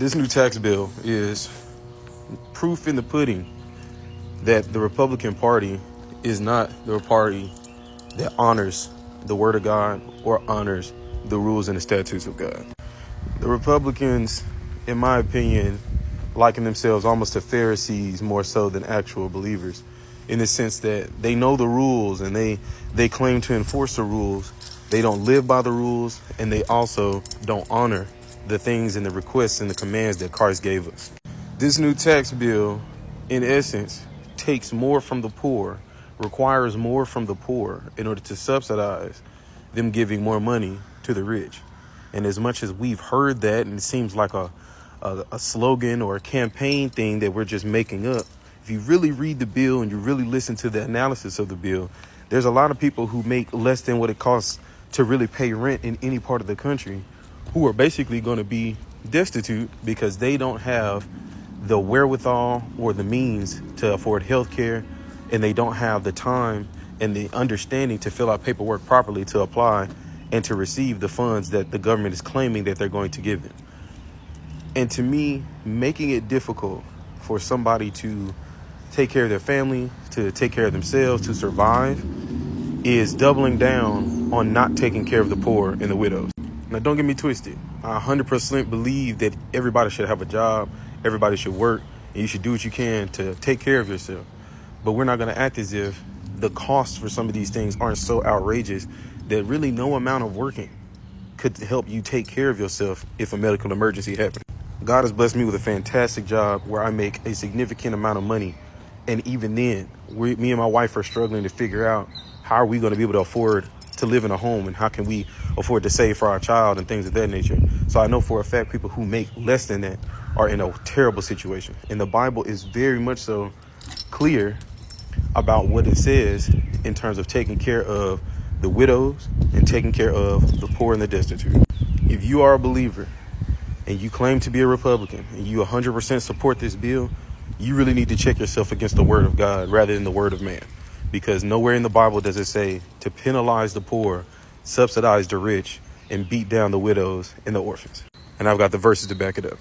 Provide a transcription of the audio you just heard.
This new tax bill is proof in the pudding that the Republican Party is not the party that honors the word of God or honors the rules and the statutes of God. The Republicans, in my opinion, liken themselves almost to Pharisees more so than actual believers, in the sense that they know the rules and they claim to enforce the rules. They don't live by the rules, and they also don't honor the things and the requests and the commands that Christ gave us. This new tax bill, in essence, takes more from the poor, requires more from the poor in order to subsidize them giving more money to the rich. And as much as we've heard that, and it seems like a slogan or a campaign thing that we're just making up, if you really read the bill and you really listen to the analysis of the bill, there's a lot of people who make less than what it costs to really pay rent in any part of the country, who are basically going to be destitute because they don't have the wherewithal or the means to afford health care, and they don't have the time and the understanding to fill out paperwork properly to apply and to receive the funds that the government is claiming that they're going to give them. And to me, making it difficult for somebody to take care of their family, to take care of themselves, to survive, is doubling down on not taking care of the poor and the widows. Now, don't get me twisted. I 100% believe that everybody should have a job, everybody should work, and you should do what you can to take care of yourself. But we're not going to act as if the costs for some of these things aren't so outrageous that really no amount of working could help you take care of yourself if a medical emergency happens. God has blessed me with a fantastic job where I make a significant amount of money. And even then, me and my wife are struggling to figure out how are we going to be able to afford to live in a home, and how can we afford to save for our child and things of that nature. So I know for a fact people who make less than that are in a terrible situation. And the Bible is very much so clear about what it says in terms of taking care of the widows and taking care of the poor and the destitute. If you are a believer and you claim to be a Republican and you 100% support this bill, you really need to check yourself against the word of God rather than the word of man. Because nowhere in the Bible does it say to penalize the poor, subsidize the rich, and beat down the widows and the orphans. And I've got the verses to back it up.